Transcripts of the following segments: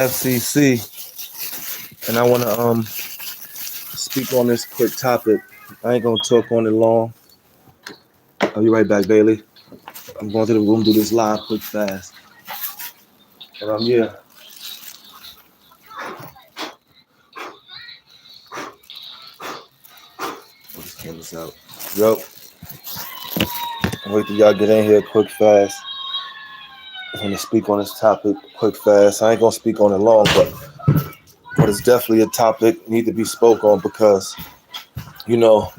FCC, and I want to speak on this quick topic. I ain't gonna talk on it long. I'll be right back, Bailey. I'm going to the room, do this live quick fast. And I'm here. Put this canvas out. Yo, wait till y'all get in here quick fast. I'm gonna speak on this topic quick fast. I ain't gonna speak on it long, but it's definitely a topic need to be spoke on because you know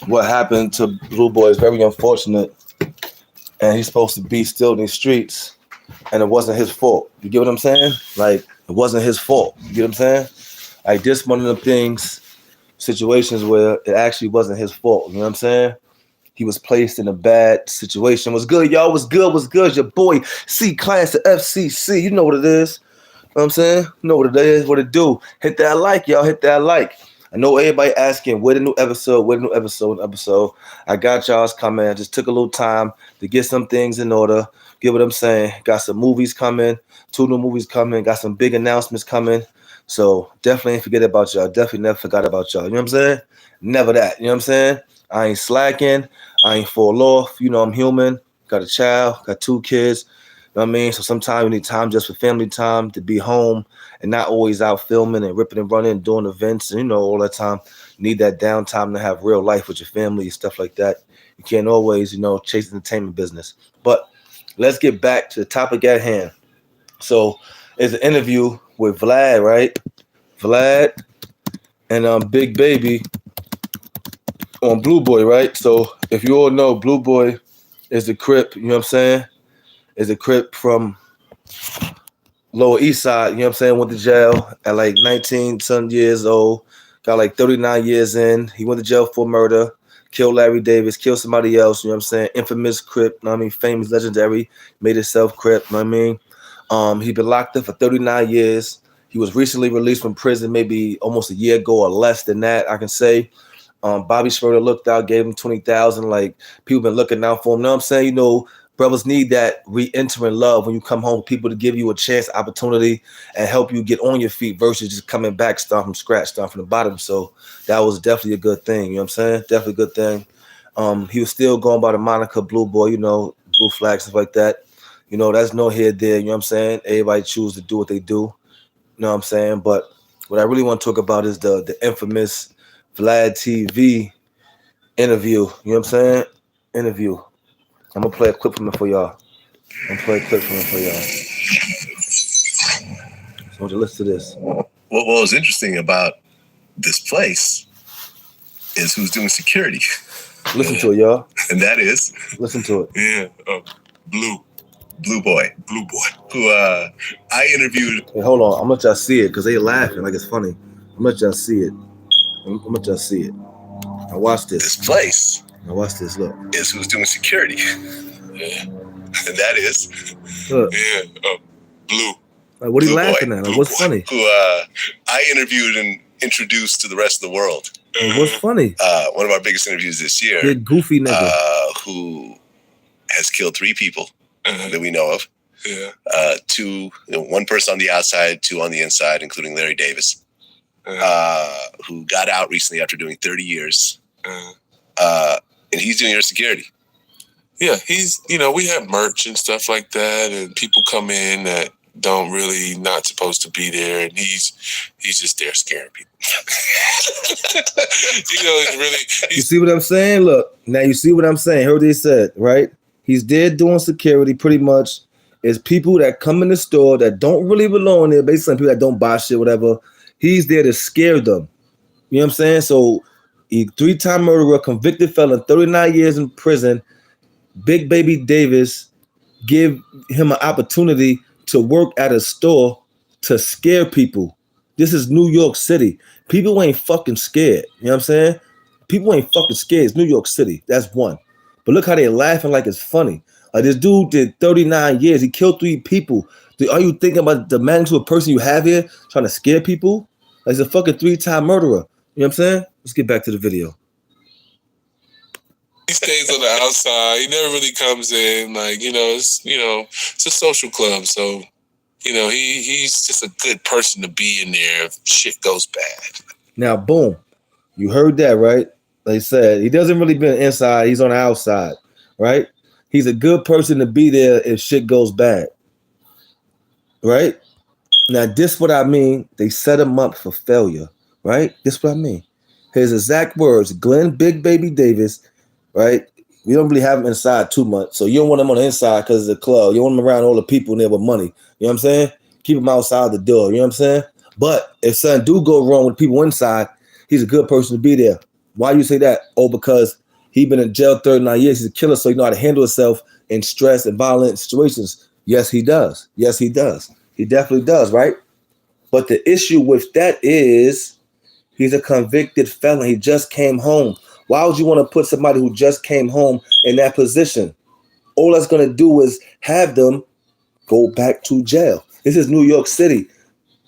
what happened to Blue Boy is very unfortunate, and he's supposed to be still in these streets, and it wasn't his fault. You get what I'm saying? Like it wasn't his fault. You get what I'm saying? Like this one of the things, situations where it actually wasn't his fault. You know what I'm saying? He was placed in a bad situation. What's good, y'all? What's good? What's good? Your boy C Class at FCC. You know what it is. You know what I'm saying? You know what it is, what it do. Hit that like, y'all. Hit that like. I know everybody asking, where the new episode? I got y'all's coming. I just took a little time to get some things in order. Get what I'm saying? Got some movies coming. 2 new movies coming. Got some big announcements coming. So definitely ain't forget about y'all. Definitely never forgot about y'all. You know what I'm saying? Never that. You know what I'm saying? I ain't slacking. I ain't fall off. You know, I'm human. Got a child. Got 2 kids. You know what I mean? So sometimes you need time just for family time, to be home and not always out filming and ripping and running and doing events and, you know, all that time. You need that downtime to have real life with your family and stuff like that. You can't always, you know, chase the entertainment business. But let's get back to the topic at hand. So it's an interview with Vlad, right? Vlad and Big Baby on Blue Boy, right? So if you all know, Blue Boy is the Crip, you know what I'm saying? Is a Crip from Lower East Side, you know what I'm saying? Went to jail at like 19 some years old, got like 39 years in. He went to jail for murder, killed Larry Davis, killed somebody else, you know what I'm saying? Infamous Crip, you know what I mean? Famous, legendary, made himself Crip, you know what I mean? He been locked up for 39 years. He was recently released from prison maybe almost a year ago or less than that, I can say. Bobby Schmurder looked out, gave him 20,000. Like people been looking out for him. You know what I'm saying? You know, brothers need that re-entering love when you come home. People to give you a chance, opportunity, and help you get on your feet versus just coming back, starting from scratch, starting from the bottom. So that was definitely a good thing. You know what I'm saying? Definitely a good thing. He was still going by the moniker Blue Boy. You know, Blue Flag, stuff like that. You know, that's no here there. You know what I'm saying? Everybody choose to do what they do. You know what I'm saying? But what I really want to talk about is the infamous Vlad TV interview. You know what I'm saying? Interview. I'm gonna play a clip from it for y'all. So I want you to listen to this. What was interesting about this place is who's doing security. Listen to it, y'all. And that is. Listen to it. Yeah. Blue Boy. Who I interviewed. Hey, hold on. I'm gonna let y'all see it because they laughing like it's funny. I'm gonna let y'all see it. Now watch this. This place. Now watch this. Look. Is who's doing security. Yeah. And that is. Look. Yeah. Blue. Like, what are you laughing at? Like, what's funny? Who I interviewed and introduced to the rest of the world. Like, what's funny? One of our biggest interviews this year. Big goofy nigga. Who has killed 3 people that we know of. Yeah. 2, 1 person on the outside, 2 on the inside, including Larry Davis, who got out recently after doing 30 years. And he's doing your security. Yeah, he's, we have merch and stuff like that, and people come in that don't really not supposed to be there, and he's just there scaring people. It's really. You see what I'm saying? Look, now you see what I'm saying. Heard what they said, right? He's there doing security pretty much. It's people that come in the store that don't really belong there, basically people that don't buy shit, whatever. He's there to scare them. You know what I'm saying? So, he 3-time murderer, convicted felon, 39 years in prison. Big Baby Davis give him an opportunity to work at a store to scare people. This is New York City. People ain't fucking scared. You know what I'm saying? People ain't fucking scared. It's New York City. That's one. But look how they're laughing like it's funny. Like this dude did 39 years. He killed 3 people. Are you thinking about the magnitude of person you have here trying to scare people? Like he's a fucking 3-time murderer. You know what I'm saying? Let's get back to the video. He stays on the outside. He never really comes in. Like, it's a social club. So he's just a good person to be in there if shit goes bad. Now, boom. You heard that, right? They said he doesn't really been inside. He's on the outside, right? He's a good person to be there if shit goes bad, right? Now, this what I mean. They set him up for failure, right? This what I mean. His exact words, Glenn Big Baby Davis, right? We don't really have him inside too much. So you don't want him on the inside because it's a club. You want him around all the people in there with money. You know what I'm saying? Keep him outside the door. You know what I'm saying? But if something do go wrong with people inside, he's a good person to be there. Why you say that? Oh, because he been in jail 39 years. He's a killer, so he know how to handle himself in stress and violent situations. Yes, he does. Yes, he does. He definitely does, right? But the issue with that is he's a convicted felon. He just came home. Why would you want to put somebody who just came home in that position? All that's going to do is have them go back to jail. This is New York City.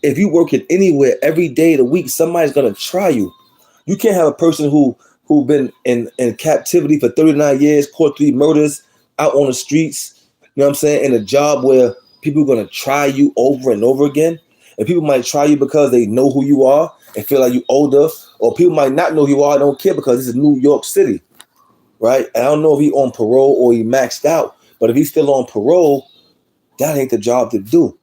If you work it anywhere every day of the week, somebody's going to try you. You can't have a person who been in captivity for 39 years, caught 3 murders, out on the streets, you know what I'm saying, in a job where people are going to try you over and over again. And people might try you because they know who you are and feel like you older, or people might not know who you are and don't care because this is New York City, right? And I don't know if he on parole or he maxed out, but if he's still on parole, that ain't the job to do.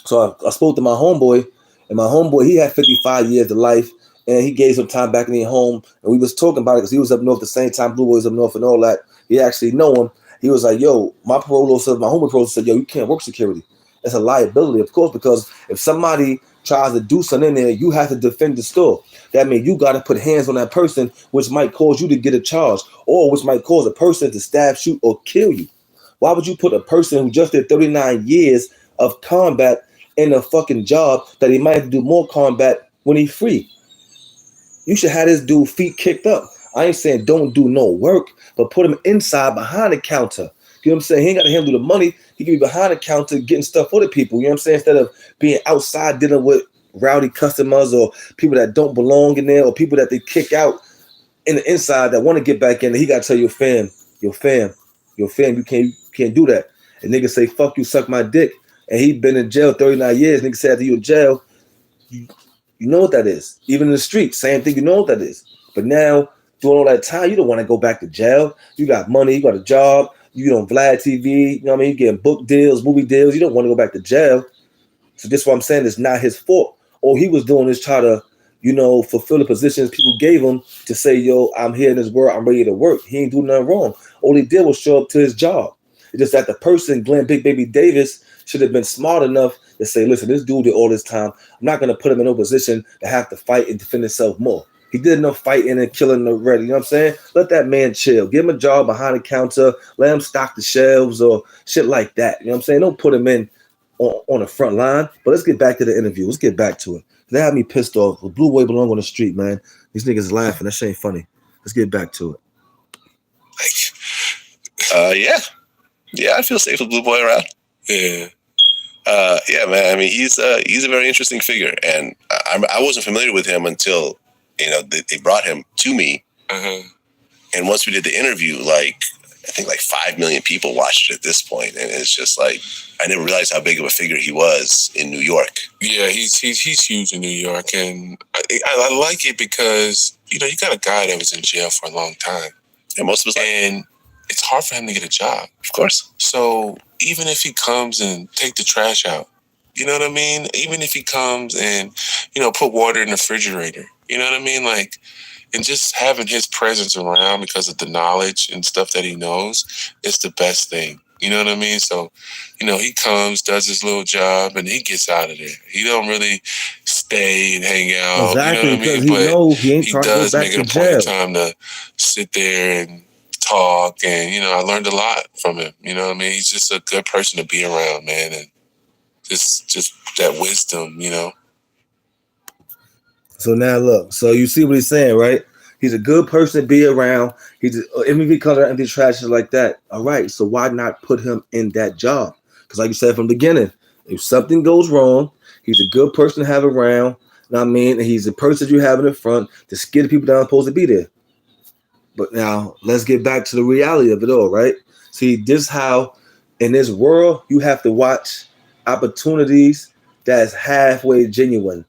So I spoke to my homeboy, and my homeboy, he had 55 years to life, and he gave some time back in his home, and we was talking about it because he was up north the same time Blue Boy was up north and all that. He actually know him. He was like, yo, my parole officer, my homeboy parole officer said, yo, you can't work security. It's a liability, of course, because if somebody tries to do something in there, you have to defend the store. That means you got to put hands on that person, which might cause you to get a charge, or which might cause a person to stab, shoot, or kill you. Why would you put a person who just did 39 years of combat in a fucking job that he might have to do more combat when he's free? You should have this dude feet kicked up. I ain't saying don't do no work, but put him inside behind the counter. You know what I'm saying? He ain't got to handle the money. He can be behind the counter getting stuff for the people. You know what I'm saying? Instead of being outside dealing with rowdy customers or people that don't belong in there or people that they kick out in the inside that want to get back in there. He got to tell your fam, you can't do that. And niggas say, fuck you, suck my dick. And he been in jail 39 years. Niggas say after you in jail, you know what that is. Even in the street, same thing, you know what that is. But now, doing all that time, you don't want to go back to jail. You got money, you got a job, you on Vlad TV, you know what I mean? You getting book deals, movie deals. You don't want to go back to jail. So this is what I'm saying, it's not his fault. All he was doing is try to, fulfill the positions people gave him to say, yo, I'm here in this world, I'm ready to work. He ain't doing nothing wrong. All he did was show up to his job. It's just that the person, Glenn Big Baby Davis, should have been smart enough to say, listen, this dude did all this time. I'm not going to put him in no position to have to fight and defend himself more. He did enough fighting and killing already. You know what I'm saying? Let that man chill. Give him a job behind the counter. Let him stock the shelves or shit like that. You know what I'm saying? Don't put him in on the front line. But let's get back to the interview. Let's get back to it. They had me pissed off. The Blue Boy belong on the street, man. These niggas laughing. That shit ain't funny. Let's get back to it. Yeah, I feel safe with Blue Boy around. Yeah, man. I mean, he's a very interesting figure, and I wasn't familiar with him until they brought him to me. And once we did the interview, I think 5 million people watched it at this point, and it's just like I never realized how big of a figure he was in New York. Yeah, he's huge in New York, and I like it because you got a guy that was in jail for a long time, and most of his life, and it's hard for him to get a job. Of course. So even if he comes and take the trash out, you know what I mean? Even if he comes and, put water in the refrigerator, you know what I mean? And just having his presence around because of the knowledge and stuff that he knows is the best thing. You know what I mean? So, he comes, does his little job, and he gets out of there. He don't really stay and hang out. Exactly, you know what I mean? But he does make it a point in time to sit there and talk, and I learned a lot from him. You know what I mean? He's just a good person to be around, man, and just that wisdom, So now look, so you see what he's saying, right? He's a good person to be around. Even if he comes around empty trash like that, all right. So why not put him in that job? Because like you said from the beginning, if something goes wrong, he's a good person to have around. You know what I mean? And he's a person you have in the front to scare the people that aren't supposed to be there. But now let's get back to the reality of it all, right? See, this is how in this world you have to watch opportunities that's halfway genuine.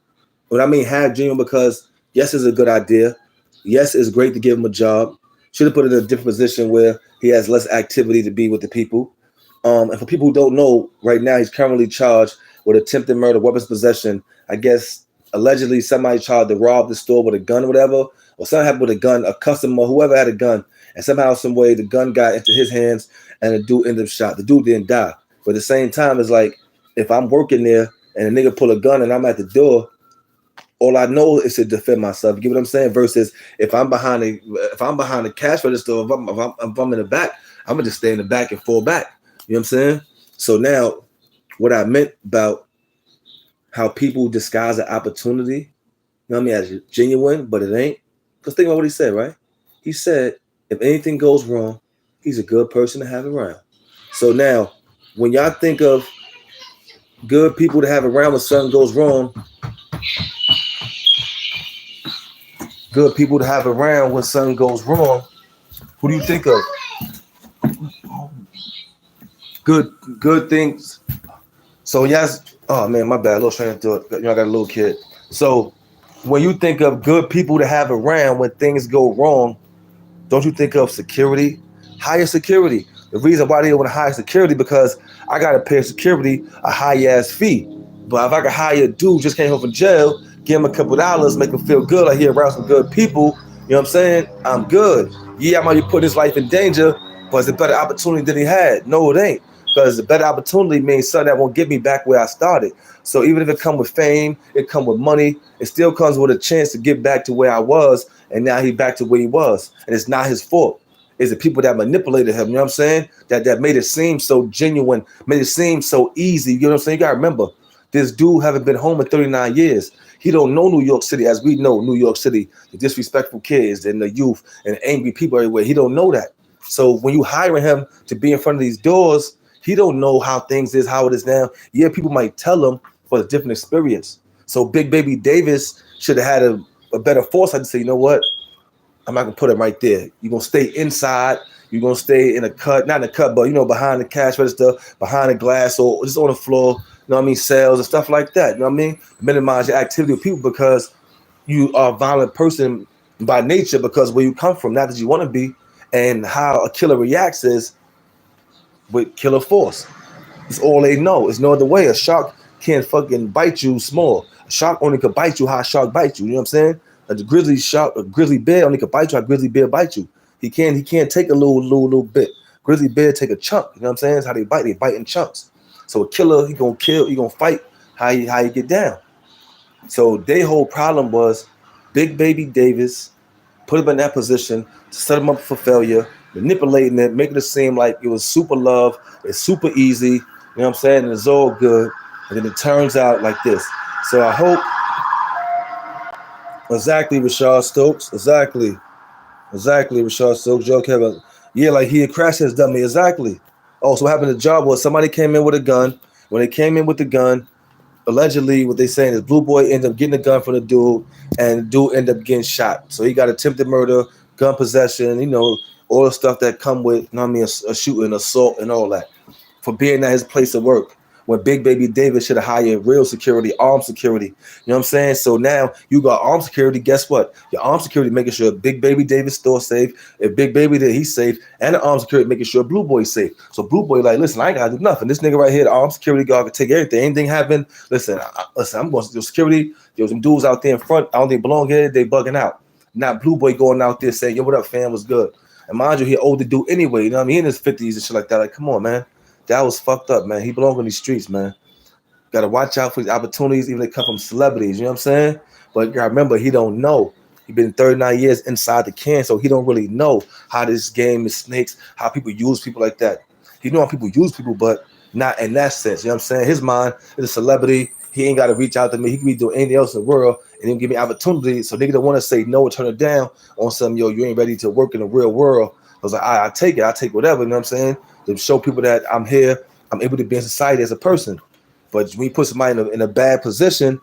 What I mean half genuine, because yes, it's a good idea. Yes, it's great to give him a job. Should have put it in a different position where he has less activity to be with the people. And for people who don't know, right now he's currently charged with attempted murder, weapons possession. I guess allegedly somebody tried to rob the store with a gun or whatever, or something happened with a gun, a customer, whoever had a gun, and somehow, some way, the gun got into his hands and the dude ended up shot. The dude didn't die. But at the same time, it's like if I'm working there and a nigga pull a gun and I'm at the door, all I know is to defend myself. You get what I'm saying? Versus if I'm behind the cash register, if I'm in the back, I'm gonna just stay in the back and fall back. You know what I'm saying? So now, what I meant about how people disguise an opportunity, you know what I mean, as genuine, but it ain't. Because think about what he said, right? He said, if anything goes wrong, he's a good person to have around. So now, when y'all think of good people to have around when something goes wrong, good people to have around when something goes wrong, who do you think of? Good things. So yes, oh man, my bad, a little trying to do it. You know, I got a little kid. So when you think of good people to have around when things go wrong, don't you think of security? Higher security. The reason why they want to hire security, because I got to pay security a high ass fee. But if I could hire a dude just came home from jail, give him a couple dollars, make him feel good, like he around some good people, you know what I'm saying? I'm good. Yeah, I might be putting his life in danger, but it's a better opportunity than he had. No, it ain't. Because the better opportunity means something that won't get me back where I started. So even if it come with fame, it come with money, it still comes with a chance to get back to where I was, and now he's back to where he was. And it's not his fault. It's the people that manipulated him, you know what I'm saying? That made it seem so genuine, made it seem so easy. You know what I'm saying? You gotta remember, this dude haven't been home in 39 years. He don't know New York City as we know New York City, the disrespectful kids and the youth and angry people everywhere. He don't know that. So when you hiring him to be in front of these doors, he don't know how things is, how it is now. Yeah, people might tell him for a different experience. So Big Baby Davis should have had a better foresight to say, you know what? I'm not gonna put him right there. You're gonna stay inside. You're gonna stay in a cut, not in a cut, but you know, behind the cash register, behind the glass, or just on the floor. You know what I mean? Sales and stuff like that. You know what I mean? Minimize your activity with people because you are a violent person by nature, because where you come from, not that you want to be, and how a killer reacts is with killer force. It's all they know. It's no other way. A shark can't fucking bite you small. A shark only could bite you how a shark bites you. You know what I'm saying? A grizzly shark, a grizzly bear only could bite you how a grizzly bear bites you. He can't take a little bit. Grizzly bear take a chunk. You know what I'm saying? That's how they bite. They bite in chunks. So a killer, he gonna kill, he gonna fight how you get down. So their whole problem was Big Baby Davis put him in that position to set him up for failure, manipulating it, making it seem like it was super love, it's super easy, you know what I'm saying? And it's all good. And then it turns out like this. So I hope, exactly, Rashad Stokes, exactly, Rashad Stokes, Joe Kevin. Yeah, like he had crashed his dummy, exactly. Oh, so what happened to the job was somebody came in with a gun. When they came in with the gun, allegedly what they saying is Blue Boy ended up getting a gun from the dude, and the dude ended up getting shot. So he got attempted murder, gun possession, you know, all the stuff that come with, you know what I mean, a shooting, assault, and all that, for being at his place of work. When Big Baby Davis should have hired real security, armed security. You know what I'm saying? So now you got armed security. Guess what? Your armed security making sure Big Baby Davis store safe. If Big Baby there, he's safe. And the armed security making sure Blue Boy's safe. So Blue Boy like, listen, I ain't gotta do nothing. This nigga right here, the armed security guard can take everything. Anything happen, listen, I'm going to do security. There's some dudes out there in front. I don't think belong here. They bugging out. Not Blue Boy going out there saying, yo, what up, fam? What's good? And mind you, he older dude anyway. You know what I mean? In his 50s and shit like that. Like, come on, man. That was fucked up, man. He belong on these streets, man. Got to watch out for these opportunities, even if they come from celebrities. You know what I'm saying? But you got to remember, he don't know. He been 39 years inside the can, so he don't really know how this game is snakes, how people use people like that. He know how people use people, but not in that sense. You know what I'm saying? His mind is a celebrity. He ain't got to reach out to me. He can be doing anything else in the world, and then give me opportunities. So nigga don't want to say no or turn it down on some, yo, you ain't ready to work in the real world. I was like, I take it. I take whatever. You know what I'm saying? To show people that I'm here. I'm able to be in society as a person. But when you put somebody in a bad position,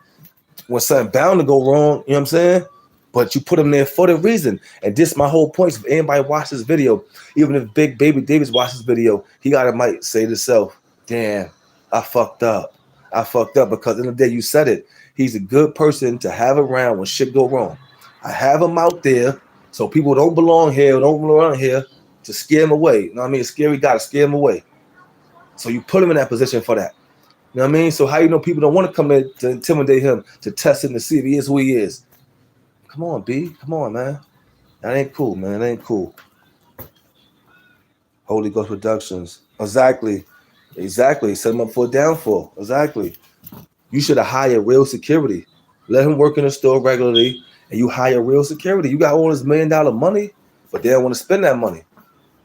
when something bound to go wrong, you know what I'm saying? But you put them there for the reason. And this my whole point. If anybody watch this video, even if Big Baby Davis watch this video, he might say to himself, damn, I fucked up. I fucked up because in the day you said it. He's a good person to have around when shit go wrong. I have him out there so people don't belong here, don't belong here to scare him away. You know what I mean? A scary guy to scare him away. So you put him in that position for that. You know what I mean? So how you know people don't want to come in to intimidate him, to test him to see if he is who he is? Come on, B. Come on, man. That ain't cool, man. That ain't cool. Holy Ghost Productions. Exactly. Set him up for a downfall. Exactly. You should have hired real security. Let him work in the store regularly, and you hire real security. You got all this $1 million money, but they don't want to spend that money.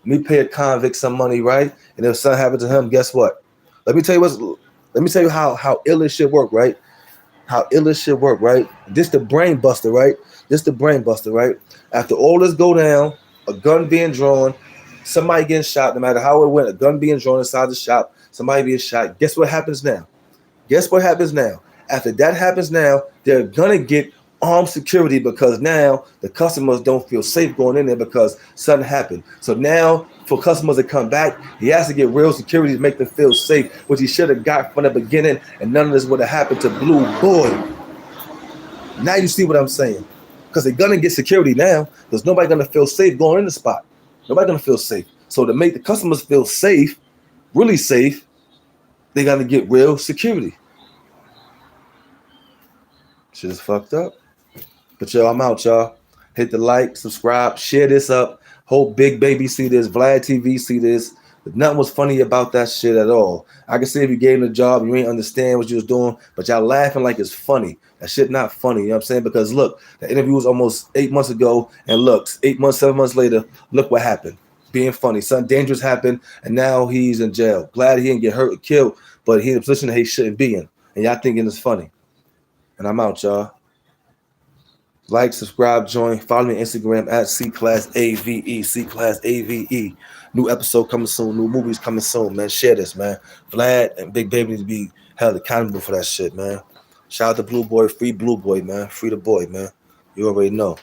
Let me pay a convict some money, right? And if something happens to him, guess what? Let me tell you how ill this shit work, right? How ill this shit work, right? This the brain buster, right? After all this go down, a gun being drawn, somebody getting shot, no matter how it went, a gun being drawn inside the shop, somebody being shot. Guess what happens now? After that happens now, they're gonna get armed security because now the customers don't feel safe going in there because something happened. So now for customers to come back, he has to get real security to make them feel safe, which he should have got from the beginning, and none of this would have happened to Blue Boy. Now you see what I'm saying? Because they're gonna get security now, because nobody gonna feel safe going in the spot. Nobody gonna feel safe. So to make the customers feel safe, really safe, they gotta get real security. Shit is fucked up. But y'all, I'm out, y'all. Hit the like, subscribe, share this up. Hope Big Baby see this, Vlad TV see this. But nothing was funny about that shit at all. I can see if you gave him the job, you ain't understand what you was doing, but y'all laughing like it's funny. That shit not funny, you know what I'm saying? Because look, the interview was almost 8 months ago, and look, 8 months, 7 months later, look what happened. Being funny. Something dangerous happened, and now he's in jail. Glad he didn't get hurt or killed, but he's in a position that he shouldn't be in. And y'all thinking it's funny. And I'm out, y'all. Like, subscribe, join, follow me on Instagram at CClassAVE, CClassAVE. New episode coming soon, new movies coming soon, man. Share this, man. Vlad and Big Baby need to be held accountable for that shit, man. Shout out to Blue Boy, free Blue Boy, man. Free the boy, man. You already know.